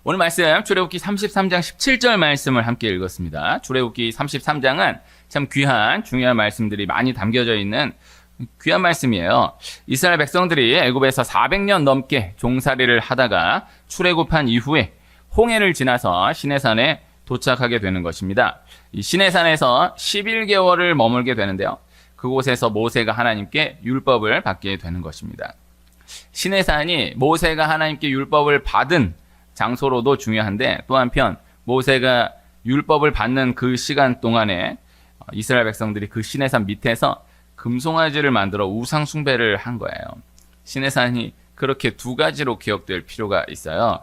오늘 말씀 출애굽기 33장 17절 말씀을 함께 읽었습니다. 출애굽기 33장은 참 귀한 중요한 말씀들이 많이 담겨져 있는 귀한 말씀이에요. 이스라엘 백성들이 애굽에서 400년 넘게 종살이를 하다가 출애굽한 이후에 홍해를 지나서 시내산에 도착하게 되는 것입니다. 이 시내산에서 11개월을 머물게 되는데요. 그곳에서 모세가 하나님께 율법을 받게 되는 것입니다. 시내산이 모세가 하나님께 율법을 받은 장소로도 중요한데, 또 한편 모세가 율법을 받는 그 시간 동안에 이스라엘 백성들이 그 시내산 밑에서 금송아지를 만들어 우상 숭배를 한 거예요. 시내산이 그렇게 두 가지로 기억될 필요가 있어요.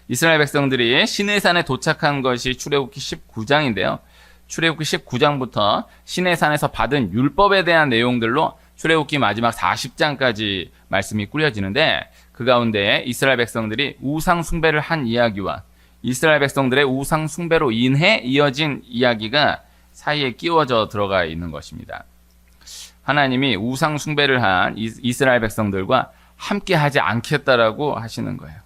이스라엘 백성들이 시내산에 도착한 것이 출애굽기 19장인데요. 출애굽기 19장부터 시내산에서 받은 율법에 대한 내용들로 출애굽기 마지막 40장까지 말씀이 꾸려지는데, 그 가운데 이스라엘 백성들이 우상 숭배를 한 이야기와 이스라엘 백성들의 우상 숭배로 인해 이어진 이야기가 사이에 끼워져 들어가 있는 것입니다. 하나님이 우상 숭배를 한 이스라엘 백성들과 함께 하지 않겠다라고 하시는 거예요.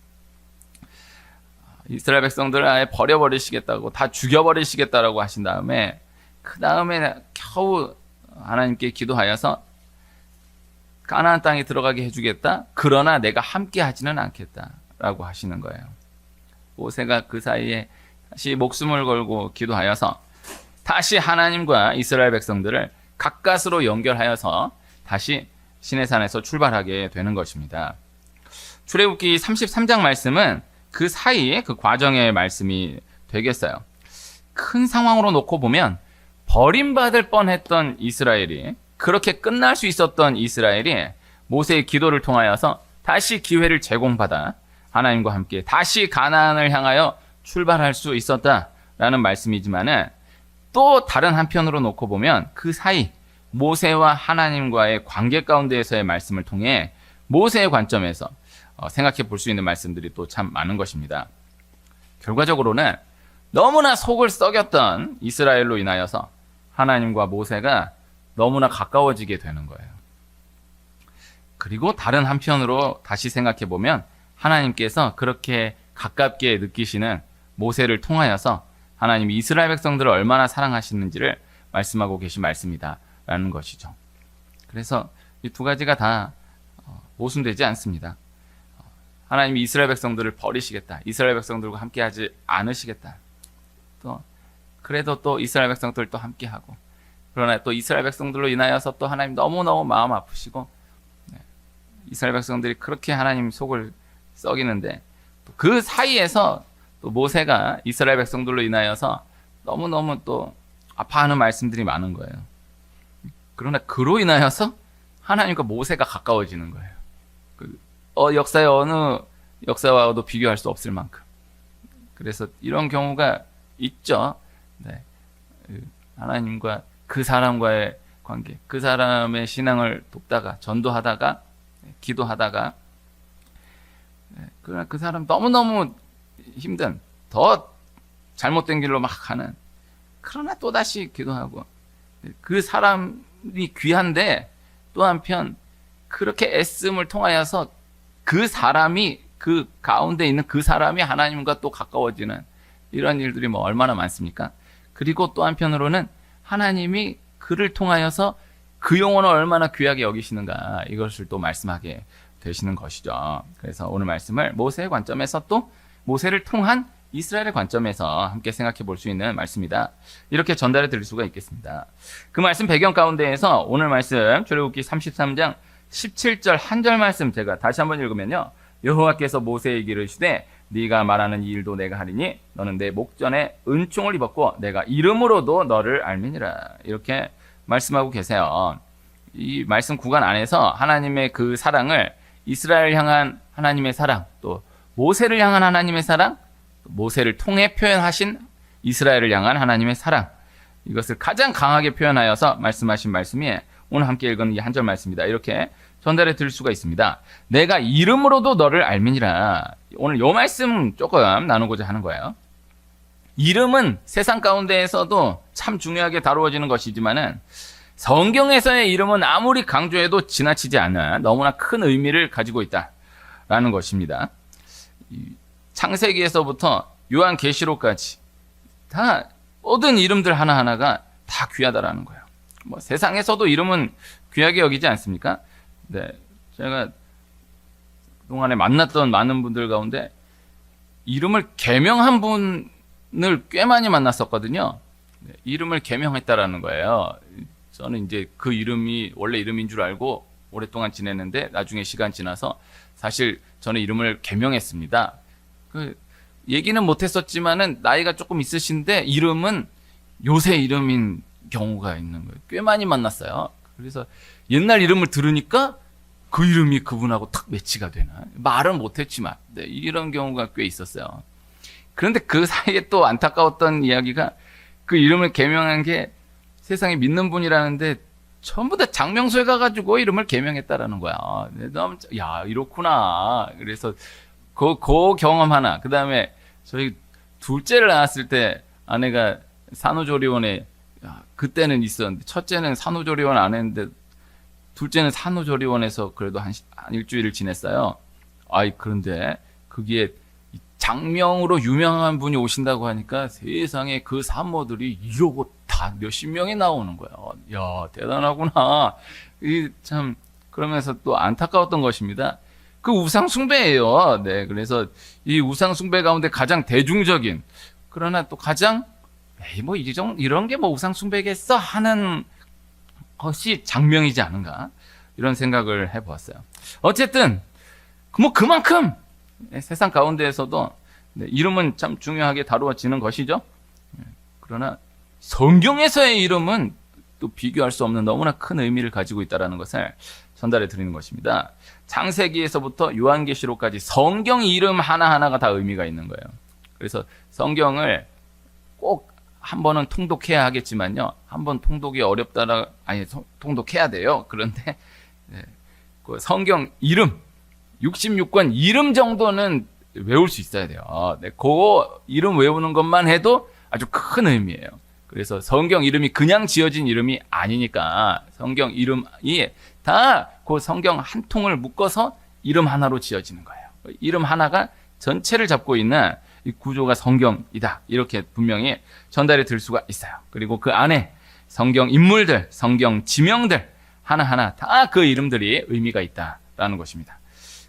이스라엘 백성들을 아예 버려버리시겠다고, 다 죽여버리시겠다라고 하신 다음에, 그 다음에 겨우 하나님께 기도하여서 가나안 땅에 들어가게 해주겠다. 그러나 내가 함께 하지는 않겠다라고 하시는 거예요. 모세가 그 사이에 다시 목숨을 걸고 기도하여서 다시 하나님과 이스라엘 백성들을 가까스로 연결하여서 다시 시내산에서 출발하게 되는 것입니다. 출애굽기 33장 말씀은 그 사이에 그 과정의 말씀이 되겠어요. 큰 상황으로 놓고 보면 버림받을 뻔했던 이스라엘이, 그렇게 끝날 수 있었던 이스라엘이 모세의 기도를 통하여서 다시 기회를 제공받아 하나님과 함께 다시 가나안을 향하여 출발할 수 있었다라는 말씀이지만은, 또 다른 한편으로 놓고 보면 그 사이 모세와 하나님과의 관계 가운데에서의 말씀을 통해 모세의 관점에서 생각해 볼 수 있는 말씀들이 또 참 많은 것입니다. 결과적으로는 너무나 속을 썩였던 이스라엘로 인하여서 하나님과 모세가 너무나 가까워지게 되는 거예요. 그리고 다른 한편으로 다시 생각해 보면 하나님께서 그렇게 가깝게 느끼시는 모세를 통하여서 하나님이 이스라엘 백성들을 얼마나 사랑하시는지를 말씀하고 계신 말씀이다라는 것이죠. 그래서 이 두 가지가 다 모순되지 않습니다. 하나님이 이스라엘 백성들을 버리시겠다, 이스라엘 백성들과 함께하지 않으시겠다, 또 그래도 또 이스라엘 백성들도 함께하고, 그러나 또 이스라엘 백성들로 인하여서 또 하나님 너무너무 마음 아프시고, 이스라엘 백성들이 그렇게 하나님 속을 썩이는데, 그 사이에서 또 모세가 이스라엘 백성들로 인하여서 너무너무 또 아파하는 말씀들이 많은 거예요. 그러나 그로 인하여서 하나님과 모세가 가까워지는 거예요. 역사의 어느 역사와도 비교할 수 없을 만큼. 그래서 이런 경우가 있죠. 네. 하나님과 그 사람과의 관계, 그 사람의 신앙을 돕다가, 전도하다가, 기도하다가, 그러나 그 사람 너무너무 힘든, 더 잘못된 길로 막 가는, 그러나 또다시 기도하고, 그 사람이 귀한데 또 한편 그렇게 애씀을 통하여서 그 사람이, 그 가운데 있는 그 사람이 하나님과 또 가까워지는 이런 일들이 뭐 얼마나 많습니까? 그리고 또 한편으로는 하나님이 그를 통하여서 그 영혼을 얼마나 귀하게 여기시는가, 이것을 또 말씀하게 되시는 것이죠. 그래서 오늘 말씀을 모세의 관점에서, 또 모세를 통한 이스라엘의 관점에서 함께 생각해 볼 수 있는 말씀이다, 이렇게 전달해 드릴 수가 있겠습니다. 그 말씀 배경 가운데에서 오늘 말씀 출애굽기 33장 17절 한 절 말씀 제가 다시 한번 읽으면요. 여호와께서 모세에게 이르시되 네가 말하는 이 일도 내가 하리니 너는 내 목전에 은총을 입었고 내가 이름으로도 너를 알미니라, 이렇게 말씀하고 계세요. 이 말씀 구간 안에서 하나님의 그 사랑을, 이스라엘 향한 하나님의 사랑, 또 모세를 향한 하나님의 사랑, 모세를 통해 표현하신 이스라엘을 향한 하나님의 사랑, 이것을 가장 강하게 표현하여서 말씀하신 말씀이 오늘 함께 읽은 이 한 절 말씀입니다. 이렇게 전달해 드릴 수가 있습니다. 내가 이름으로도 너를 알미니라. 오늘 이 말씀 조금 나누고자 하는 거예요. 이름은 세상 가운데에서도 참 중요하게 다루어지는 것이지만은, 성경에서의 이름은 아무리 강조해도 지나치지 않는 너무나 큰 의미를 가지고 있다라는 것입니다. 창세기에서부터 요한계시록까지 다 모든 이름들 하나하나가 다 귀하다라는 거예요. 뭐 세상에서도 이름은 귀하게 여기지 않습니까? 네, 제가 그동안에 만났던 많은 분들 가운데 이름을 개명한 분을 꽤 많이 만났었거든요. 네, 이름을 개명했다라는 거예요. 저는 이제 그 이름이 원래 이름인 줄 알고 오랫동안 지냈는데 나중에 시간 지나서 사실 저는 이름을 개명했습니다. 그 얘기는 못했었지만은 나이가 조금 있으신데 이름은 요새 이름인 경우가 있는 거예요. 꽤 많이 만났어요. 그래서 옛날 이름을 들으니까 그 이름이 그분하고 탁 매치가 되나. 말은 못했지만 네, 이런 경우가 꽤 있었어요. 그런데 그 사이에 또 안타까웠던 이야기가 그 이름을 개명한 게 세상에 믿는 분이라는데 전부 다 장명소에 가가지고 이름을 개명했다라는 거야. 야, 이렇구나. 그래서 그 경험 하나. 그 다음에 저희 둘째를 낳았을 때 아내가 산후조리원에 그때는 있었는데 첫째는 산후조리원 안 했는데 둘째는 산후조리원에서 그래도 한 일주일을 지냈어요. 그런데 거기에 장명으로 유명한 분이 오신다고 하니까 세상에 그 산모들이 이러고 다 몇십 명이 나오는 거야. 야, 대단하구나. 참 그러면서 또 안타까웠던 것입니다. 그 우상 숭배예요. 네, 그래서 이 우상 숭배 가운데 가장 대중적인 그러나 또 가장 뭐 이런 게 뭐 우상 숭배겠어 하는 것이 장명이지 않은가 이런 생각을 해보았어요. 어쨌든 뭐 그만큼 세상 가운데에서도 이름은 참 중요하게 다루어지는 것이죠. 그러나 성경에서의 이름은 또 비교할 수 없는 너무나 큰 의미를 가지고 있다는 것을 전달해 드리는 것입니다. 창세기에서부터 요한계시록까지 성경 이름 하나하나가 다 의미가 있는 거예요. 그래서 성경을 꼭 한 번은 통독해야 하겠지만요. 한 번 통독이 통독해야 돼요. 그런데 그 성경 이름 66권 이름 정도는 외울 수 있어야 돼요. 그 이름 외우는 것만 해도 아주 큰 의미예요. 그래서 성경 이름이 그냥 지어진 이름이 아니니까 성경 이름이 다 그 성경 한 통을 묶어서 이름 하나로 지어지는 거예요. 이름 하나가 전체를 잡고 있는 이 구조가 성경이다. 이렇게 분명히 전달이 될 수가 있어요. 그리고 그 안에 성경 인물들, 성경 지명들 하나하나 다 그 이름들이 의미가 있다라는 것입니다.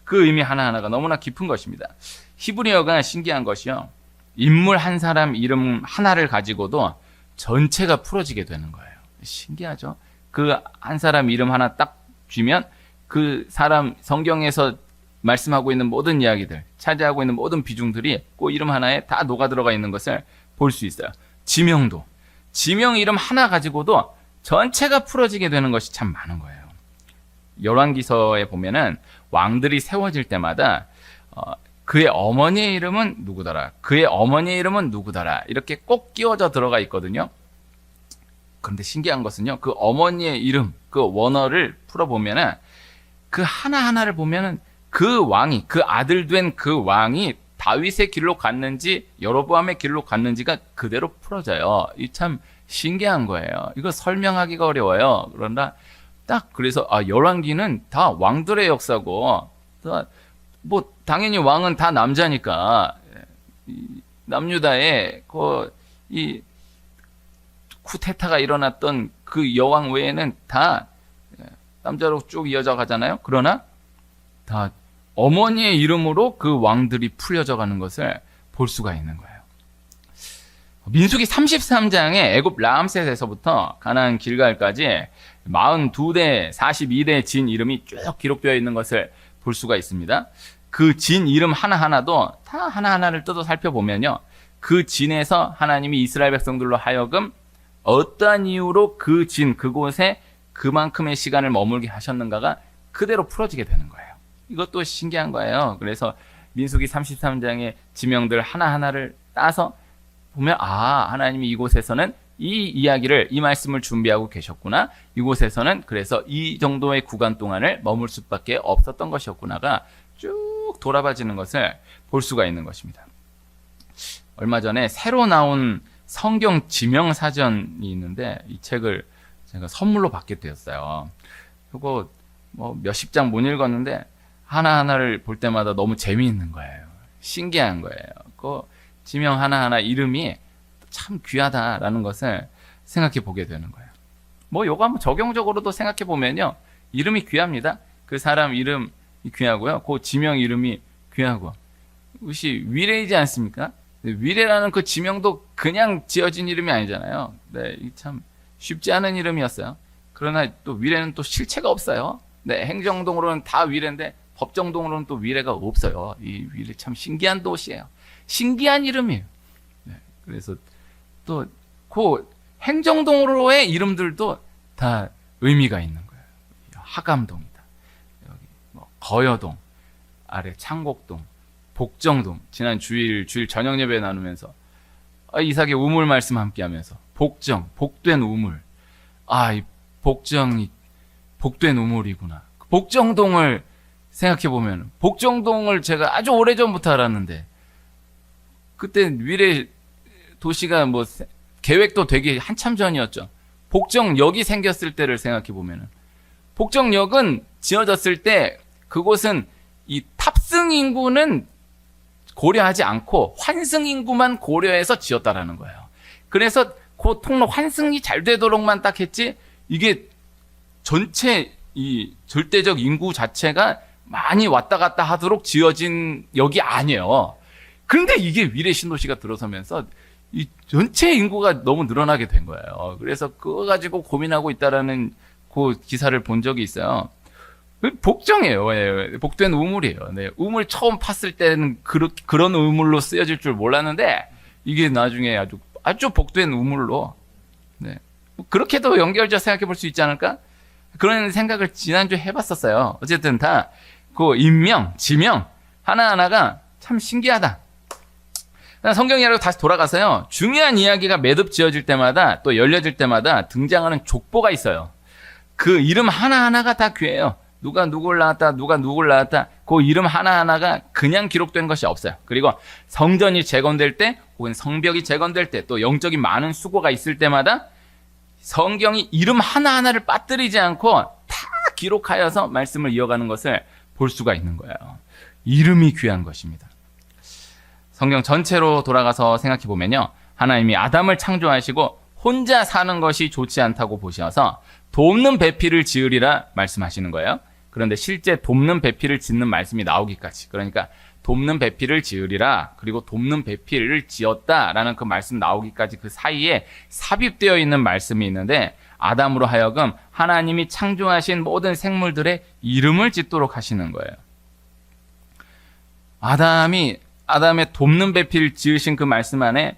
그 의미 하나하나가 너무나 깊은 것입니다. 히브리어가 신기한 것이요. 인물 한 사람 이름 하나를 가지고도 전체가 풀어지게 되는 거예요. 신기하죠? 그 한 사람 이름 하나 딱 쥐면 그 사람 성경에서 말씀하고 있는 모든 이야기들, 차지하고 있는 모든 비중들이 그 이름 하나에 다 녹아 들어가 있는 것을 볼 수 있어요. 지명도. 지명 이름 하나 가지고도 전체가 풀어지게 되는 것이 참 많은 거예요. 열왕기서에 보면은 왕들이 세워질 때마다 그의 어머니의 이름은 누구더라, 그의 어머니의 이름은 누구더라 이렇게 꼭 끼워져 들어가 있거든요. 그런데 신기한 것은요, 그 어머니의 이름, 그 원어를 풀어보면은 그 하나하나를 보면은 그 왕이, 그 아들 된 그 왕이 다윗의 길로 갔는지 여로보암의 길로 갔는지가 그대로 풀어져요. 이 참 신기한 거예요. 이거 설명하기가 어려워요. 그러나 딱 그래서 열왕기는 다 왕들의 역사고, 뭐 당연히 왕은 다 남자니까 남유다에 이 쿠데타가 일어났던 그 여왕 외에는 다 남자로 쭉 이어져 가잖아요. 그러나 다 어머니의 이름으로 그 왕들이 풀려져 가는 것을 볼 수가 있는 거예요. 민수기 33장에 애굽 라암셋에서부터 가나안 길갈까지 42대, 42대 진 이름이 쭉 기록되어 있는 것을 볼 수가 있습니다. 그 진 이름 하나하나도 다 하나하나를 뜯어 살펴보면요, 그 진에서 하나님이 이스라엘 백성들로 하여금 어떠한 이유로 그 진, 그곳에 그만큼의 시간을 머물게 하셨는가가 그대로 풀어지게 되는 거예요. 이것도 신기한 거예요. 그래서 민수기 33장의 지명들 하나하나를 따서 보면 하나님이 이곳에서는 이 이야기를, 이 말씀을 준비하고 계셨구나. 이곳에서는 그래서 이 정도의 구간 동안을 머물 수밖에 없었던 것이었구나가 쭉 돌아봐지는 것을 볼 수가 있는 것입니다. 얼마 전에 새로 나온 성경 지명 사전이 있는데 이 책을 제가 선물로 받게 되었어요. 이거 뭐 몇십 장 못 읽었는데 하나하나를 볼 때마다 너무 재미있는 거예요. 신기한 거예요. 그 지명 하나하나 이름이 참 귀하다라는 것을 생각해 보게 되는 거예요. 뭐 요거 한번 적용적으로도 생각해 보면요. 이름이 귀합니다. 그 사람 이름이 귀하고요. 그 지명 이름이 귀하고. 혹시 위례이지 않습니까? 위례라는 그 지명도 그냥 지어진 이름이 아니잖아요. 네, 참 쉽지 않은 이름이었어요. 그러나 또 위례는 또 실체가 없어요. 네, 행정동으로는 다 위례인데 법정동으로는 또 위례가 없어요. 이 위례 참 신기한 도시예요. 신기한 이름이에요. 네, 그래서 또 그 행정동으로의 이름들도 다 의미가 있는 거예요. 하감동이다. 여기 뭐 거여동, 아래 창곡동, 복정동. 지난 주일 저녁 예배 나누면서 이삭의 우물 말씀 함께하면서 복정, 복된 우물. 이 복정이 복된 우물이구나. 복정동을 생각해 보면 복정동을 제가 아주 오래 전부터 알았는데 그때 위례 도시가 뭐 계획도 되게 한참 전이었죠. 복정역이 생겼을 때를 생각해 보면은 복정역은 지어졌을 때 그곳은 이 탑승 인구는 고려하지 않고 환승 인구만 고려해서 지었다라는 거예요. 그래서 그 통로 환승이 잘 되도록만 딱 했지 이게 전체 이 절대적 인구 자체가 많이 왔다 갔다 하도록 지어진 역이 아니에요. 그런데 이게 위례 신도시가 들어서면서 이 전체 인구가 너무 늘어나게 된 거예요. 그래서 그거 가지고 고민하고 있다라는 그 기사를 본 적이 있어요. 복정이에요. 예, 복된 우물이에요. 네, 우물 처음 팠을 때는 그런 우물로 쓰여질 줄 몰랐는데 이게 나중에 아주 복된 우물로 네, 그렇게도 연결져 생각해 볼 수 있지 않을까? 그런 생각을 지난주에 해봤었어요. 어쨌든 다 그 인명, 지명 하나하나가 참 신기하다. 성경 이야기로 다시 돌아가서요. 중요한 이야기가 매듭 지어질 때마다 또 열려질 때마다 등장하는 족보가 있어요. 그 이름 하나하나가 다 귀해요. 누가 누굴 낳았다, 누가 누굴 낳았다. 그 이름 하나하나가 그냥 기록된 것이 없어요. 그리고 성전이 재건될 때 혹은 성벽이 재건될 때 또 영적인 많은 수고가 있을 때마다 성경이 이름 하나하나를 빠뜨리지 않고 다 기록하여서 말씀을 이어가는 것을 볼 수가 있는 거예요. 이름이 귀한 것입니다. 성경 전체로 돌아가서 생각해 보면요. 하나님이 아담을 창조하시고 혼자 사는 것이 좋지 않다고 보셔서 돕는 배필을 지으리라 말씀하시는 거예요. 그런데 실제 돕는 배필을 짓는 말씀이 나오기까지, 그러니까 돕는 배필을 지으리라 그리고 돕는 배필을 지었다라는 그 말씀 나오기까지 그 사이에 삽입되어 있는 말씀이 있는데 아담으로 하여금 하나님이 창조하신 모든 생물들의 이름을 짓도록 하시는 거예요. 아담의 돕는 배필을 지으신 그 말씀 안에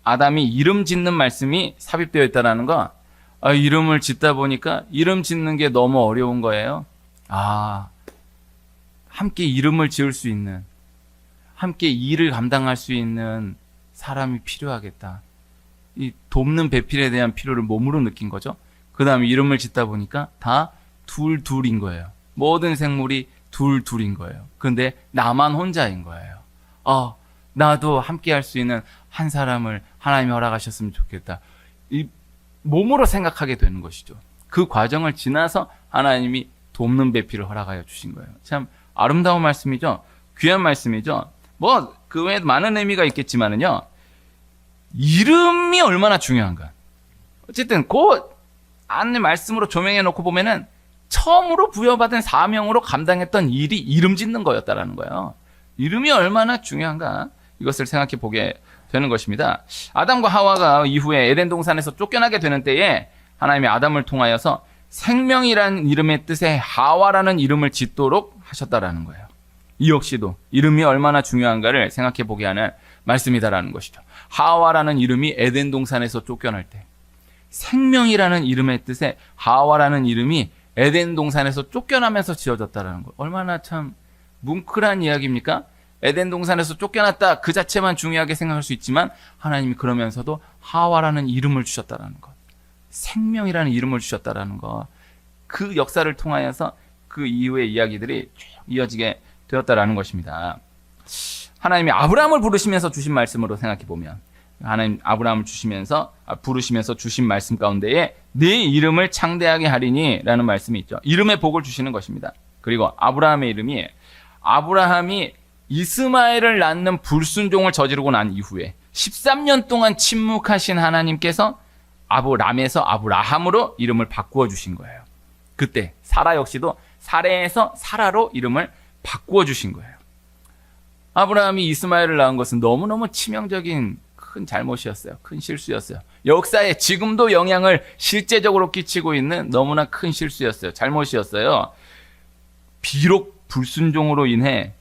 아담이 이름 짓는 말씀이 삽입되어 있다는 거. 이름을 짓다 보니까 이름 짓는 게 너무 어려운 거예요. 함께 이름을 지을 수 있는, 함께 일을 감당할 수 있는 사람이 필요하겠다. 이 돕는 배필에 대한 필요를 몸으로 느낀 거죠. 그 다음에 이름을 짓다 보니까 다 둘인 거예요. 모든 생물이 둘인 거예요. 그런데 나만 혼자인 거예요. 나도 함께 할 수 있는 한 사람을 하나님이 허락하셨으면 좋겠다. 이 몸으로 생각하게 되는 것이죠. 그 과정을 지나서 하나님이 돕는 배필을 허락하여 주신 거예요. 참 아름다운 말씀이죠. 귀한 말씀이죠. 뭐 그 외에 많은 의미가 있겠지만은요. 이름이 얼마나 중요한가. 어쨌든 그 안에 말씀으로 조명해 놓고 보면은 처음으로 부여받은 사명으로 감당했던 일이 이름 짓는 거였다라는 거예요. 이름이 얼마나 중요한가 이것을 생각해 보게 되는 것입니다. 아담과 하와가 이후에 에덴 동산에서 쫓겨나게 되는 때에 하나님이 아담을 통하여서 생명이라는 이름의 뜻에 하와라는 이름을 짓도록 하셨다라는 거예요. 이 역시도 이름이 얼마나 중요한가를 생각해 보게 하는 말씀이다라는 것이죠. 하와라는 이름이 에덴 동산에서 쫓겨날 때 생명이라는 이름의 뜻에 하와라는 이름이 에덴 동산에서 쫓겨나면서 지어졌다라는 거. 얼마나 참 뭉클한 이야기입니까? 에덴 동산에서 쫓겨났다 그 자체만 중요하게 생각할 수 있지만 하나님이 그러면서도 하와라는 이름을 주셨다라는 것, 생명이라는 이름을 주셨다라는 것, 그 역사를 통하여서 그 이후의 이야기들이 쭉 이어지게 되었다라는 것입니다. 하나님이 아브라함을 부르시면서 주신 말씀으로 생각해 보면 하나님 아브라함을 부르시면서 주신 말씀 가운데에 네 이름을 창대하게 하리니 라는 말씀이 있죠. 이름의 복을 주시는 것입니다. 그리고 아브라함의 이름이 아브라함이 이스마엘을 낳는 불순종을 저지르고 난 이후에 13년 동안 침묵하신 하나님께서 아브람에서 아브라함으로 이름을 바꾸어 주신 거예요. 그때 사라 역시도 사레에서 사라로 이름을 바꾸어 주신 거예요. 아브라함이 이스마엘을 낳은 것은 너무너무 치명적인 큰 잘못이었어요. 큰 실수였어요. 역사에 지금도 영향을 실제적으로 끼치고 있는 너무나 큰 실수였어요. 잘못이었어요. 비록 불순종으로 인해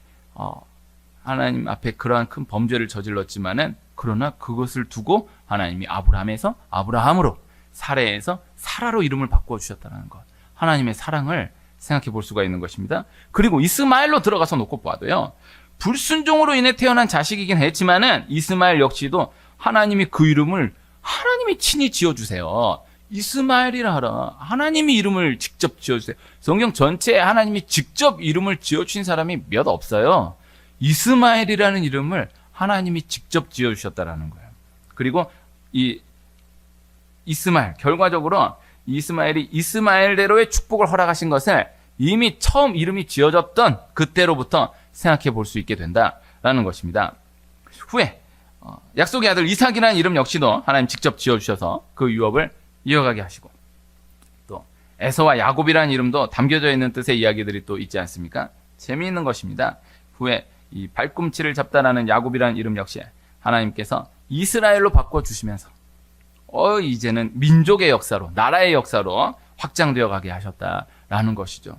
하나님 앞에 그러한 큰 범죄를 저질렀지만은 그러나 그것을 두고 하나님이 아브라함에서 아브라함으로 사레에서 사라로 이름을 바꾸어 주셨다는 것. 하나님의 사랑을 생각해 볼 수가 있는 것입니다. 그리고 이스마엘로 들어가서 놓고 봐도요. 불순종으로 인해 태어난 자식이긴 했지만은 이스마엘 역시도 하나님이 그 이름을 하나님이 친히 지어주세요. 이스마엘이라 하라. 하나님이 이름을 직접 지어주세요. 성경 전체에 하나님이 직접 이름을 지어주신 사람이 몇 없어요. 이스마엘이라는 이름을 하나님이 직접 지어주셨다라는 거예요. 그리고 이 이스마엘, 결과적으로 이스마엘이 이스마엘대로의 축복을 허락하신 것을 이미 처음 이름이 지어졌던 그때로부터 생각해 볼 수 있게 된다라는 것입니다. 후에 약속의 아들 이삭이라는 이름 역시도 하나님 직접 지어주셔서 그 유업을 이어가게 하시고, 또 에서와 야곱이라는 이름도 담겨져 있는 뜻의 이야기들이 또 있지 않습니까? 재미있는 것입니다. 후에 이 발꿈치를 잡다라는 야곱이라는 이름 역시 하나님께서 이스라엘로 바꿔주시면서 이제는 민족의 역사로, 나라의 역사로 확장되어 가게 하셨다라는 것이죠.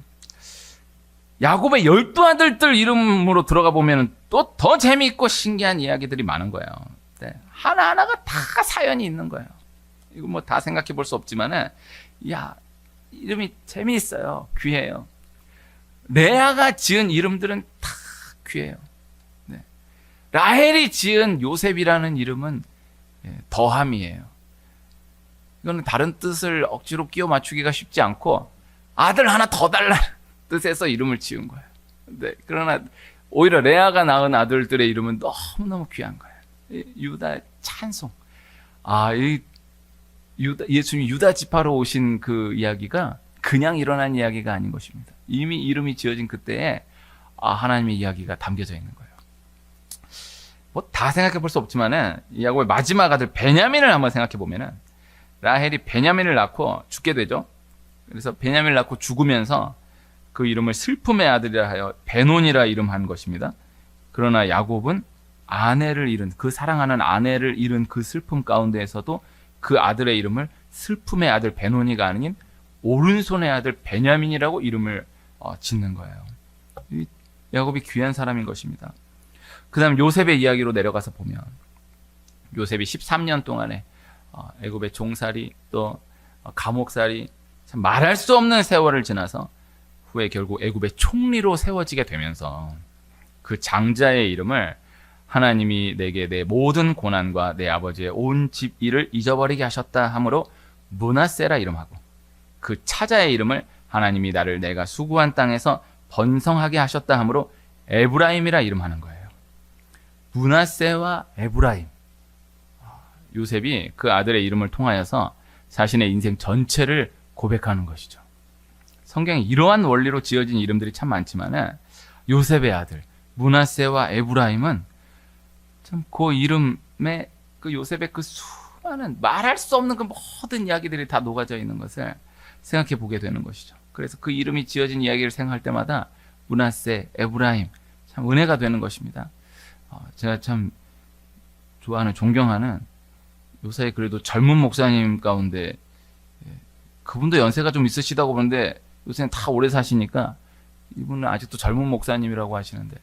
야곱의 12아들들 이름으로 들어가 보면 또 더 재미있고 신기한 이야기들이 많은 거예요. 네. 하나하나가 다 사연이 있는 거예요. 이거 뭐 다 생각해 볼 수 없지만은, 이름이 재미있어요. 귀해요. 레아가 지은 이름들은 다 귀해요. 네. 라헬이 지은 요셉이라는 이름은 더함이에요. 이거는 다른 뜻을 억지로 끼워 맞추기가 쉽지 않고 아들 하나 더 달라는 뜻에서 이름을 지은 거예요. 네. 그러나 오히려 레아가 낳은 아들들의 이름은 너무너무 귀한 거예요. 유다 찬송. 예수님이 유다 지파로 오신 그 이야기가 그냥 일어난 이야기가 아닌 것입니다. 이미 이름이 지어진 그때에 하나님의 이야기가 담겨져 있는 거예요. 뭐 다 생각해 볼 수 없지만은 야곱의 마지막 아들 베냐민을 한번 생각해 보면은, 라헬이 베냐민을 낳고 죽게 되죠. 그래서 베냐민을 낳고 죽으면서 그 이름을 슬픔의 아들이라 하여 베논이라 이름한 것입니다. 그러나 야곱은 아내를 잃은, 그 사랑하는 아내를 잃은 그 슬픔 가운데에서도 그 아들의 이름을 슬픔의 아들 베논이가 아닌 오른손의 아들 베냐민이라고 이름을 짓는 거예요. 야곱이 귀한 사람인 것입니다. 그 다음 요셉의 이야기로 내려가서 보면, 요셉이 13년 동안에 애굽의 종살이 또 감옥살이, 참 말할 수 없는 세월을 지나서 후에 결국 애굽의 총리로 세워지게 되면서 그 장자의 이름을 하나님이 내게 내 모든 고난과 내 아버지의 온 집 일을 잊어버리게 하셨다 하므로 므낫세라 이름하고, 그 차자의 이름을 하나님이 나를 내가 수고한 땅에서 번성하게 하셨다 하므로 에브라임이라 이름하는 거예요. 므낫세와 에브라임. 요셉이 그 아들의 이름을 통하여서 자신의 인생 전체를 고백하는 것이죠. 성경에 이러한 원리로 지어진 이름들이 참 많지만은 요셉의 아들 므낫세와 에브라임은 참 그 이름에 그 요셉의 그 수많은 말할 수 없는 그 모든 이야기들이 다 녹아져 있는 것을 생각해 보게 되는 것이죠. 그래서 그 이름이 지어진 이야기를 생각할 때마다 므낫세, 에브라임 참 은혜가 되는 것입니다. 제가 참 좋아하는, 존경하는 요새 그래도 젊은 목사님 가운데, 그분도 연세가 좀 있으시다고 보는데 요새는 다 오래 사시니까 이분은 아직도 젊은 목사님이라고 하시는데,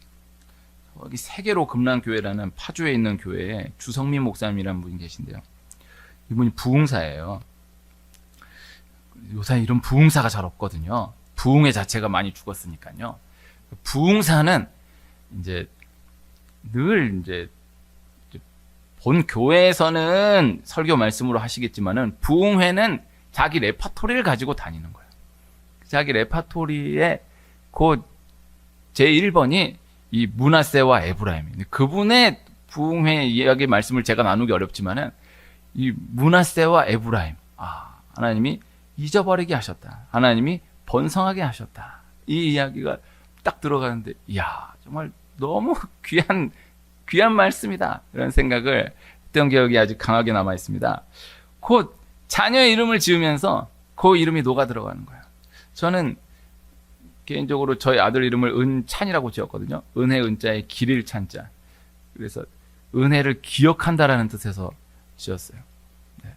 여기 세계로 금란교회라는 파주에 있는 교회에 주성민 목사님이라는 분이 계신데요. 이분이 부흥사예요. 요새 이런 부흥사가 잘 없거든요. 부흥회 자체가 많이 죽었으니까요. 부흥사는 이제 늘 본 교회에서는 설교 말씀으로 하시겠지만은 부흥회는 자기 레파토리를 가지고 다니는 거예요. 자기 레파토리에 그 제1번이 이 므낫세와 에브라임입니다. 그분의 부흥회 이야기 말씀을 제가 나누기 어렵지만은 이 므낫세와 에브라임, 하나님이 잊어버리게 하셨다. 하나님이 번성하게 하셨다. 이 이야기가 딱 들어가는데, 정말 너무 귀한 말씀이다. 이런 생각을 했던 기억이 아직 강하게 남아 있습니다. 곧 자녀의 이름을 지으면서 그 이름이 녹아 들어가는 거예요. 저는 개인적으로 저희 아들 이름을 은찬이라고 지었거든요. 은혜 은자에 길일 찬자. 그래서 은혜를 기억한다라는 뜻에서 지었어요. 네.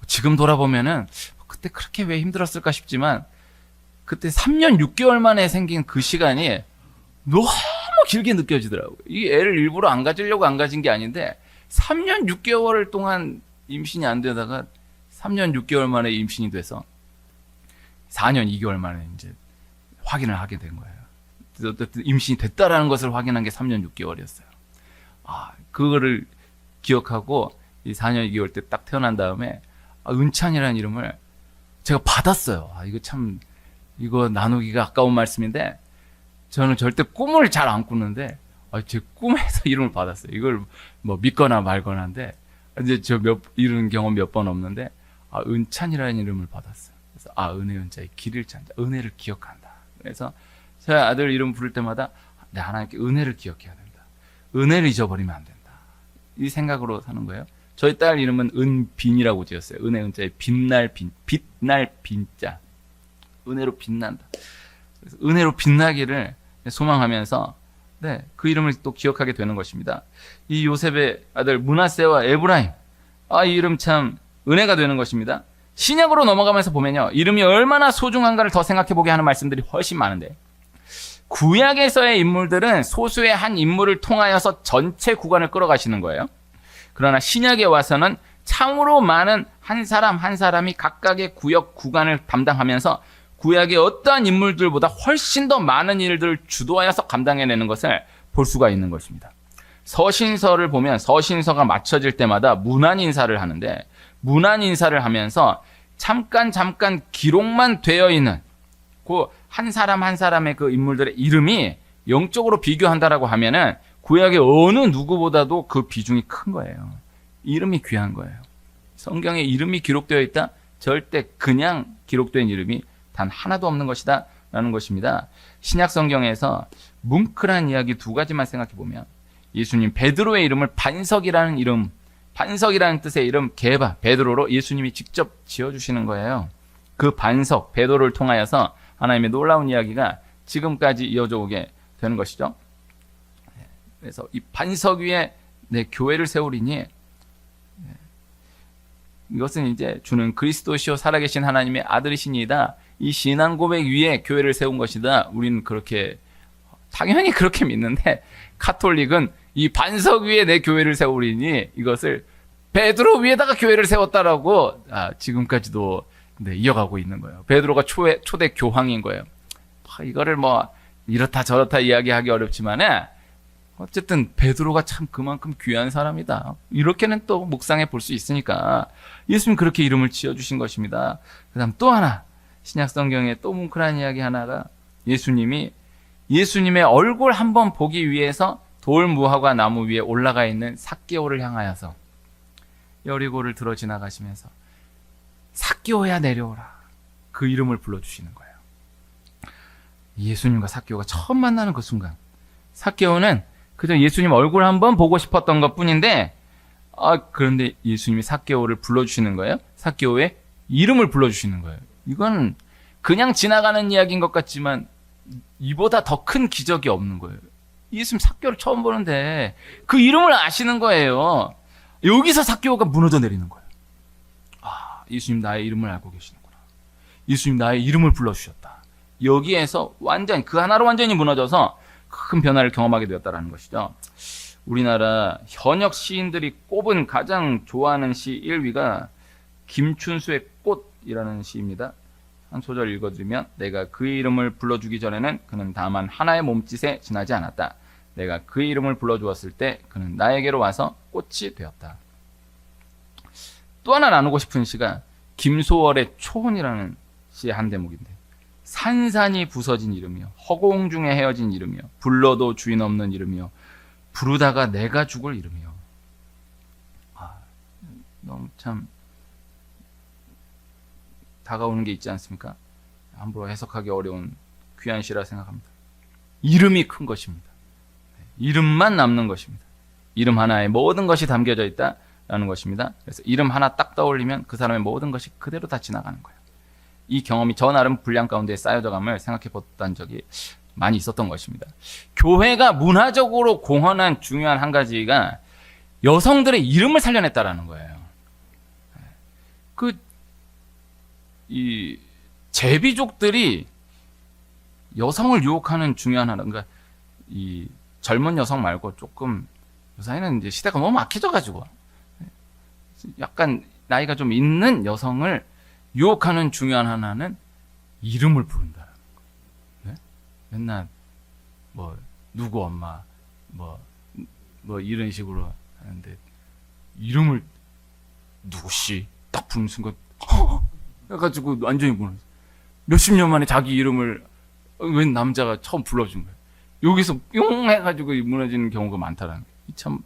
지금 돌아보면은 그때 그렇게 왜 힘들었을까 싶지만 그때 3년 6개월 만에 생긴 그 시간이 너무 길게 느껴지더라고요. 이 애를 일부러 안 가지려고 안 가진 게 아닌데 3년 6개월 동안 임신이 안 되다가 3년 6개월 만에 임신이 돼서 4년 2개월 만에 이제 확인을 하게 된 거예요. 어쨌든 임신이 됐다라는 것을 확인한 게 3년 6개월이었어요. 그거를 기억하고 이 4년 2개월 때 딱 태어난 다음에 은찬이라는 이름을 제가 받았어요. 이거 나누기가 아까운 말씀인데 저는 절대 꿈을 잘 안 꾸는데 제 꿈에서 이름을 받았어요. 이걸 뭐 믿거나 말거나인데 이제 이런 경험 몇 번 없는데 은찬이라는 이름을 받았어요. 그래서 은혜 은자의 길을 찬다. 은혜를 기억한다. 그래서 제 아들 이름 부를 때마다 내 하나님께 은혜를 기억해야 된다. 은혜를 잊어버리면 안 된다. 이 생각으로 사는 거예요. 저희 딸 이름은 은빈이라고 지었어요. 은혜 은자의 빛날 빈자. 은혜로 빛난다. 그래서 은혜로 빛나기를 소망하면서 그 이름을 또 기억하게 되는 것입니다. 이 요셉의 아들 므낫세와 에브라임, 이 이름 참 은혜가 되는 것입니다. 신약으로 넘어가면서 보면요, 이름이 얼마나 소중한가를 더 생각해보게 하는 말씀들이 훨씬 많은데, 구약에서의 인물들은 소수의 한 인물을 통하여서 전체 구간을 끌어가시는 거예요. 그러나 신약에 와서는 참으로 많은 한 사람 한 사람이 각각의 구역 구간을 담당하면서 구약의 어떠한 인물들보다 훨씬 더 많은 일들을 주도하여서 감당해내는 것을 볼 수가 있는 것입니다. 서신서를 보면 서신서가 맞춰질 때마다 문안 인사를 하는데, 문안 인사를 하면서 잠깐 기록만 되어 있는 그 한 사람 한 사람의 그 인물들의 이름이 영적으로 비교한다라고 하면은 구약의 어느 누구보다도 그 비중이 큰 거예요. 이름이 귀한 거예요. 성경에 이름이 기록되어 있다? 절대 그냥 기록된 이름이 단 하나도 없는 것이다 라는 것입니다. 신약 성경에서 뭉클한 이야기 두 가지만 생각해 보면, 예수님 베드로의 이름을 반석이라는 이름, 반석이라는 뜻의 이름 베드로로 예수님이 직접 지어주시는 거예요. 그 반석 베드로를 통하여서 하나님의 놀라운 이야기가 지금까지 이어져 오게 되는 것이죠. 그래서 이 반석 위에 내 교회를 세우리니, 이것은 이제 주는 그리스도시요 살아계신 하나님의 아들이시니이다. 이 신앙 고백 위에 교회를 세운 것이다. 우리는 당연히 그렇게 믿는데, 카톨릭은 이 반석 위에 내 교회를 세우리니 이것을 베드로 위에다가 교회를 세웠다라고 지금까지도 이어가고 있는 거예요. 베드로가 초대 교황인 거예요. 이거를 뭐 이렇다 저렇다 이야기하기 어렵지만 어쨌든 베드로가 참 그만큼 귀한 사람이다. 이렇게는 또 묵상해 볼 수 있으니까 예수님 그렇게 이름을 지어주신 것입니다. 그 다음 또 하나, 신약 성경에 또 뭉클한 이야기 하나가, 예수님의 얼굴 한번 보기 위해서 돌 무화과 나무 위에 올라가 있는 삭개오를 향하여서 여리고를 들어 지나가시면서 삭개오야 내려오라, 그 이름을 불러주시는 거예요. 예수님과 삭개오가 처음 만나는 그 순간, 삭개오는 그저 예수님 얼굴 한번 보고 싶었던 것 뿐인데, 그런데 예수님이 삭개오를 불러주시는 거예요. 삭개오의 이름을 불러주시는 거예요. 이건 그냥 지나가는 이야기인 것 같지만 이보다 더 큰 기적이 없는 거예요. 예수님 삭개오를 처음 보는데 그 이름을 아시는 거예요. 여기서 삭개오가 무너져 내리는 거예요. 예수님 나의 이름을 알고 계시는구나. 예수님 나의 이름을 불러주셨다. 여기에서 그 하나로 완전히 무너져서 큰 변화를 경험하게 되었다는 것이죠. 우리나라 현역 시인들이 꼽은 가장 좋아하는 시 1위가 김춘수의 꽃이라는 시입니다. 한 소절 읽어드리면, 내가 그의 이름을 불러주기 전에는 그는 다만 하나의 몸짓에 지나지 않았다. 내가 그의 이름을 불러주었을 때 그는 나에게로 와서 꽃이 되었다. 또 하나 나누고 싶은 시가 김소월의 초혼이라는 시의 한 대목인데, 산산이 부서진 이름이요, 허공 중에 헤어진 이름이요, 불러도 주인 없는 이름이요, 부르다가 내가 죽을 이름이요. 너무 참 다가오는 게 있지 않습니까? 함부로 해석하기 어려운 귀한 시라 생각합니다. 이름이 큰 것입니다. 이름만 남는 것입니다. 이름 하나에 모든 것이 담겨져 있다라는 것입니다. 그래서 이름 하나 딱 떠올리면 그 사람의 모든 것이 그대로 다 지나가는 거예요. 이 경험이 저 나름 분량 가운데 쌓여져감을 생각해 봤던 적이 많이 있었던 것입니다. 교회가 문화적으로 공헌한 중요한 한 가지가 여성들의 이름을 살려냈다라는 거예요. 이 제비족들이 여성을 유혹하는 중요한 하나, 그러니까 이 젊은 여성 말고 조금 요사이는 이제 시대가 너무 막혀져가지고 약간 나이가 좀 있는 여성을 유혹하는 중요한 하나는 이름을 부른다는 거예요. 네? 맨날 뭐 누구 엄마 뭐 이런 식으로 하는데 이름을 누구씨 딱 부르는 순간 해가지고 완전히 무너져. 몇십 년 만에 자기 이름을 웬 남자가 처음 불러준 거예요. 여기서 뿅 해가지고 무너지는 경우가 많다라는 거예요. 참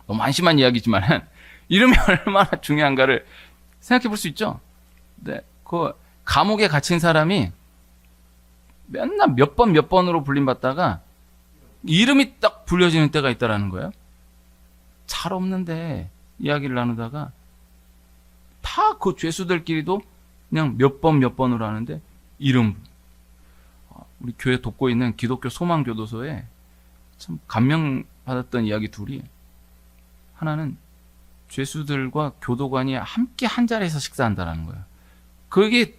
너무 한심한 이야기지만 이름이 얼마나 중요한가를 생각해 볼 수 있죠. 네, 그 감옥에 갇힌 사람이 맨날 몇 번으로 불림받다가 이름이 딱 불려지는 때가 있다라는 거예요. 잘 없는데 이야기를 나누다가 다 그 죄수들끼리도 그냥 몇 번으로 하는데 이름. 우리 교회 돕고 있는 기독교 소망교도소에 참 감명받았던 이야기 둘이, 하나는 죄수들과 교도관이 함께 한 자리에서 식사한다라는 거예요. 그게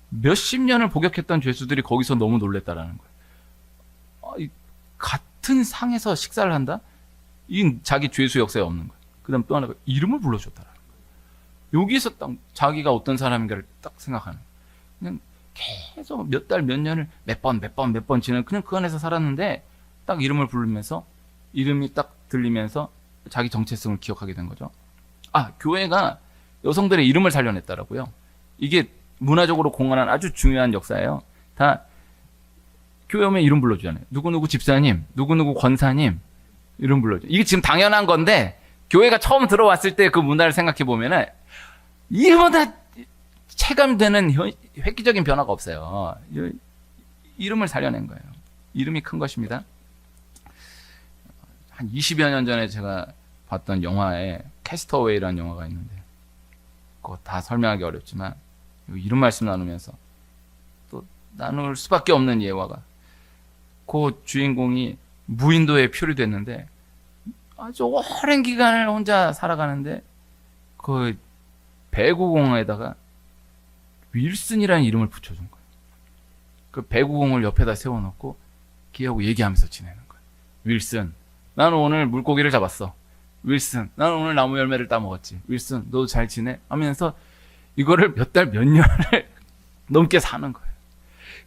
몇십 년을 복역했던 죄수들이 거기서 너무 놀랬다라는 거예요. 같은 상에서 식사를 한다? 이 자기 죄수 역사에 없는 거예요. 그 다음 또 하나가 이름을 불러줬다라는 거예요. 여기서 딱 자기가 어떤 사람인가를 딱 생각하는 거예요. 그냥 계속 몇 달, 몇 년을 몇 번 지는 그냥 그 안에서 살았는데 딱 이름을 부르면서 이름이 딱 들리면서 자기 정체성을 기억하게 된 거죠. 교회가 여성들의 이름을 살려냈다라고요. 이게 문화적으로 공헌한 아주 중요한 역사예요. 다 교회 오면 이름 불러주잖아요. 누구누구 집사님, 누구누구 권사님 이름 불러줘. 이게 지금 당연한 건데 교회가 처음 들어왔을 때 그 문화를 생각해 보면은 이보다 체감되는 획기적인 변화가 없어요. 이름을 살려낸 거예요. 이름이 큰 것입니다. 한 20여 년 전에 제가 봤던 영화에 캐스터웨이라는 영화가 있는데 그거 다 설명하기 어렵지만 이름 말씀 나누면서 또 나눌 수밖에 없는 예화가, 그 주인공이 무인도에 표류됐는데 아주 오랜 기간을 혼자 살아가는데 그 배구공에다가 윌슨이라는 이름을 붙여준 거예요. 그 배구공을 옆에다 세워놓고 걔하고 얘기하면서 지내는 거예요. 윌슨, 나는 오늘 물고기를 잡았어. 윌슨, 나는 오늘 나무 열매를 따먹었지. 윌슨, 너도 잘 지내? 하면서 이거를 몇 달, 몇 년을 넘게 사는 거예요.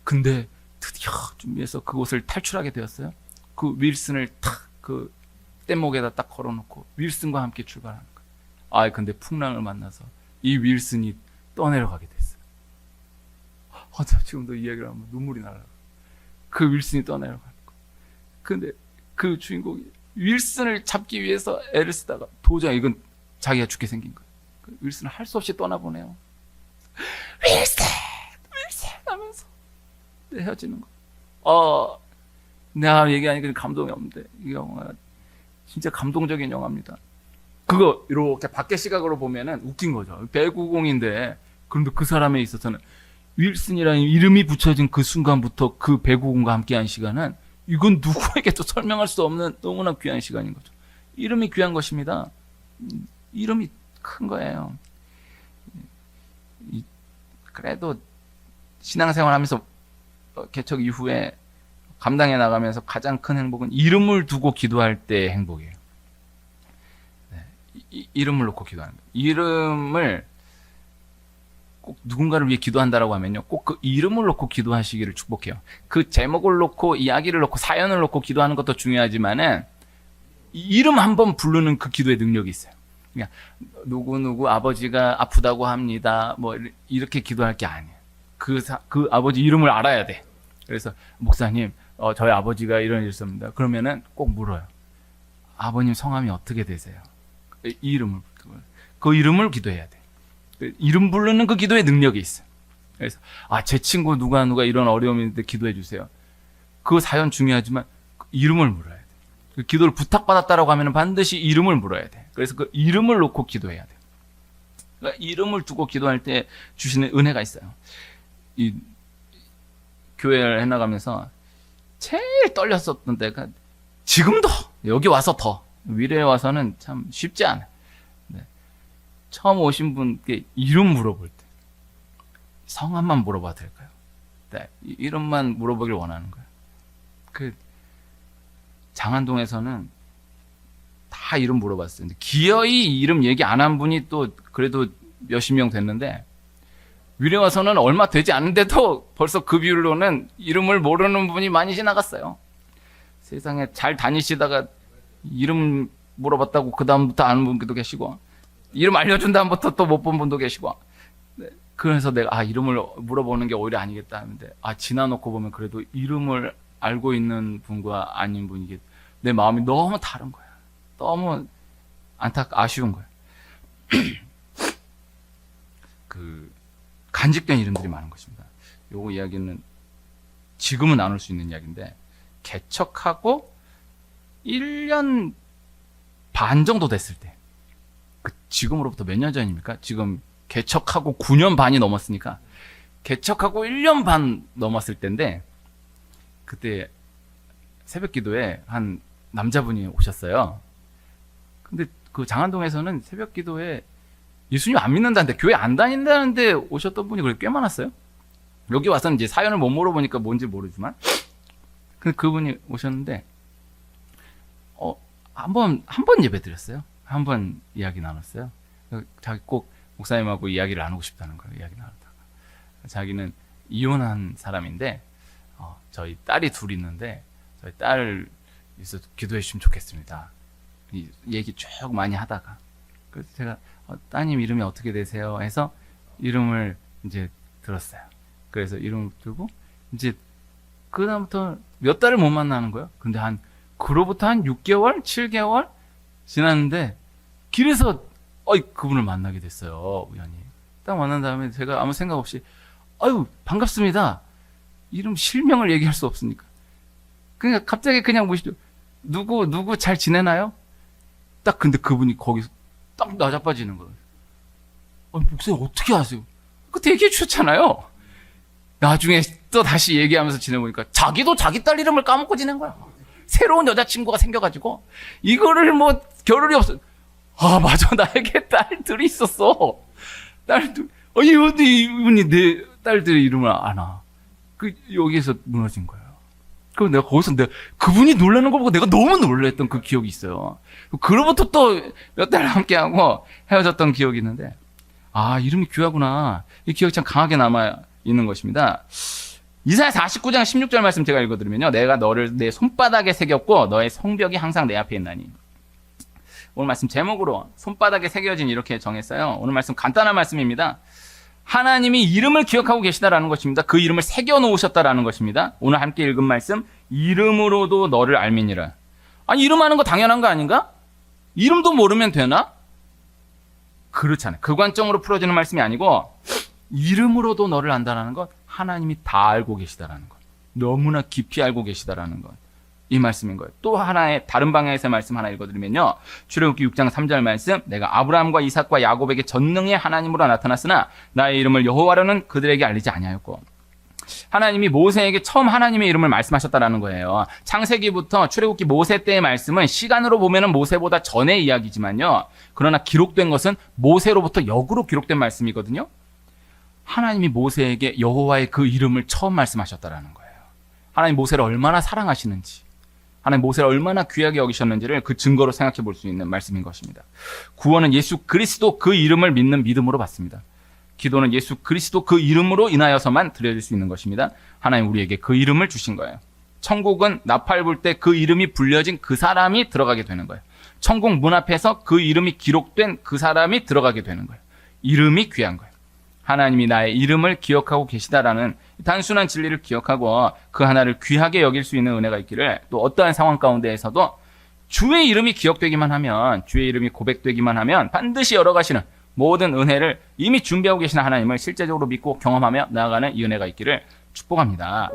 근데 드디어 준비해서 그곳을 탈출하게 되었어요. 그 윌슨을 탁 그 뗏목에다 딱 걸어놓고 윌슨과 함께 출발하는 거예요. 근데 풍랑을 만나서 이 윌슨이 떠내려가게 됐어요. 지금도 이 얘기를 하면 눈물이 나요. 그 윌슨이 떠내려가는 거예요. 근데 그 주인공이 윌슨을 잡기 위해서 애를 쓰다가 도저히 이건 자기가 죽게 생긴 거예요. 그 윌슨을 할 수 없이 떠나보내요. 윌슨 하면서 헤어지는 거예요. 내가 얘기하니까 감동이 없는데 이 영화가 진짜 감동적인 영화입니다. 그거 이렇게 밖의 시각으로 보면은 웃긴 거죠. 배구공인데 그런데 그 사람에 있어서는 윌슨이라는 이름이 붙여진 그 순간부터 그 배구공과 함께한 시간은 이건 누구에게도 설명할 수 없는 너무나 귀한 시간인 거죠. 이름이 귀한 것입니다. 이름이 큰 거예요. 그래도 신앙생활 하면서 개척 이후에 감당해 나가면서 가장 큰 행복은 이름을 두고 기도할 때의 행복이에요. 이름을 놓고 기도하는 거예요. 이름을 꼭 누군가를 위해 기도한다라고 하면요, 꼭 그 이름을 놓고 기도하시기를 축복해요. 그 제목을 놓고 이야기를 놓고 사연을 놓고 기도하는 것도 중요하지만은 이름 한번 부르는 그 기도의 능력이 있어요. 그냥 누구누구 아버지가 아프다고 합니다. 뭐 이렇게 기도할 게 아니에요. 그 아버지 이름을 알아야 돼. 그래서 목사님, 저희 아버지가 이런 일 있습니다. 그러면은 꼭 물어요. 아버님 성함이 어떻게 되세요? 그 이름을 기도해야 돼. 이름 부르는 그 기도의 능력이 있어요. 그래서 제 친구 누가 이런 어려움이 있는데 기도해 주세요. 그 사연 중요하지만 이름을 물어야 돼. 그 기도를 부탁받았다라고 하면 반드시 이름을 물어야 돼. 그래서 그 이름을 놓고 기도해야 돼. 그러니까 이름을 두고 기도할 때 주시는 은혜가 있어요. 이 교회를 해나가면서 제일 떨렸었던 때가 지금도 여기 와서 더 미래에 와서는 참 쉽지 않아요. 네. 처음 오신 분께 이름 물어볼 때 성함만 물어봐도 될까요? 네. 이름만 물어보길 원하는 거예요. 그 장안동에서는 다 이름 물어봤어요. 기어이 이름 얘기 안 한 분이 또 그래도 몇십 명 됐는데 위례 와서는 얼마 되지 않은데도 벌써 그 비율로는 이름을 모르는 분이 많이 지나갔어요. 세상에 잘 다니시다가 이름 물어봤다고 그 다음부터 아는 분도 계시고 이름 알려준 다음부터 또 못 본 분도 계시고. 그래서 내가 이름을 물어보는 게 오히려 아니겠다 하는데 지나놓고 보면 그래도 이름을 알고 있는 분과 아닌 분이 이게 내 마음이 너무 다른 거야. 너무 아쉬운 거야. 그 간직된 이름들이 많은 것입니다. 요거 이야기는 지금은 나눌 수 있는 이야기인데 개척하고 1년 반 정도 됐을 때 지금으로부터 몇 년 전입니까? 지금 개척하고 9년 반이 넘었으니까 개척하고 1년 반 넘었을 때인데 그때 새벽 기도에 한 남자분이 오셨어요. 근데 그 장안동에서는 새벽 기도에 예수님 안 믿는다는데 교회 안 다닌다는데 오셨던 분이 그렇게 꽤 많았어요. 여기 와서는 이제 사연을 못 물어보니까 뭔지 모르지만 그분이 오셨는데 한 번 예배 드렸어요. 한 번 이야기 나눴어요. 자기 꼭 목사님하고 이야기를 나누고 싶다는 거예요. 이야기 나누다가 자기는 이혼한 사람인데 저희 딸이 둘 있는데 저희 딸 있어서 기도해 주시면 좋겠습니다. 이 얘기 쭉 많이 하다가 그래서 제가 따님 이름이 어떻게 되세요? 해서 이름을 이제 들었어요. 그래서 이름을 들고 이제 그다음부터 몇 달을 못 만나는 거예요. 근데 그로부터 한 6개월, 7개월 지났는데 길에서 그분을 만나게 됐어요. 우연히. 딱 만난 다음에 제가 아무 생각 없이 반갑습니다. 이름 실명을 얘기할 수 없으니까. 그러니까 갑자기 그냥 무시죠. 누구 잘 지내나요? 딱 근데 그분이 거기서 딱 나자빠지는 거예요. 목사님 어떻게 아세요? 그때 얘기해 주셨잖아요. 나중에 또 다시 얘기하면서 지내보니까 자기도 자기 딸 이름을 까먹고 지낸 거야. 새로운 여자친구가 생겨가지고 이거를 겨를이 없어. 맞아, 나에게 딸들이 있었어. 딸들. 이분이 내 딸들의 이름을 아나. 여기에서 무너진 거예요. 그럼 내가 거기서 그분이 놀라는 걸 보고 내가 너무 놀랐던 그 기억이 있어요. 그로부터 또 몇 달 함께하고 헤어졌던 기억이 있는데, 이름이 귀하구나. 이 기억이 참 강하게 남아 있는 것입니다. 이사야 49장 16절 말씀 제가 읽어드리면요. 내가 너를 내 손바닥에 새겼고 너의 성벽이 항상 내 앞에 있나니. 오늘 말씀 제목으로 손바닥에 새겨진 이렇게 정했어요. 오늘 말씀 간단한 말씀입니다. 하나님이 이름을 기억하고 계시다라는 것입니다. 그 이름을 새겨놓으셨다라는 것입니다. 오늘 함께 읽은 말씀, 이름으로도 너를 알미니라. 이름 아는 거 당연한 거 아닌가? 이름도 모르면 되나? 그렇잖아요. 그 관점으로 풀어지는 말씀이 아니고 이름으로도 너를 안다라는 것, 하나님이 다 알고 계시다라는 것, 너무나 깊이 알고 계시다라는 것, 이 말씀인 거예요. 또 하나의 다른 방향에서 말씀 하나 읽어드리면요. 출애굽기 6장 3절 말씀, 내가 아브라함과 이삭과 야곱에게 전능의 하나님으로 나타났으나 나의 이름을 여호와로는 그들에게 알리지 아니하였고. 하나님이 모세에게 처음 하나님의 이름을 말씀하셨다라는 거예요. 창세기부터 출애굽기 모세 때의 말씀은 시간으로 보면은 모세보다 전의 이야기지만요. 그러나 기록된 것은 모세로부터 역으로 기록된 말씀이거든요. 하나님이 모세에게 여호와의 그 이름을 처음 말씀하셨다라는 거예요. 하나님 모세를 얼마나 사랑하시는지, 하나님 모세를 얼마나 귀하게 여기셨는지를 그 증거로 생각해 볼 수 있는 말씀인 것입니다. 구원은 예수 그리스도 그 이름을 믿는 믿음으로 받습니다. 기도는 예수 그리스도 그 이름으로 인하여서만 드려질 수 있는 것입니다. 하나님 우리에게 그 이름을 주신 거예요. 천국은 나팔 불 때 그 이름이 불려진 그 사람이 들어가게 되는 거예요. 천국 문 앞에서 그 이름이 기록된 그 사람이 들어가게 되는 거예요. 이름이 귀한 거예요. 하나님이 나의 이름을 기억하고 계시다라는 단순한 진리를 기억하고 그 하나를 귀하게 여길 수 있는 은혜가 있기를, 또 어떠한 상황 가운데에서도 주의 이름이 기억되기만 하면, 주의 이름이 고백되기만 하면 반드시 열어가시는 모든 은혜를 이미 준비하고 계시는 하나님을 실제적으로 믿고 경험하며 나아가는 이 은혜가 있기를 축복합니다.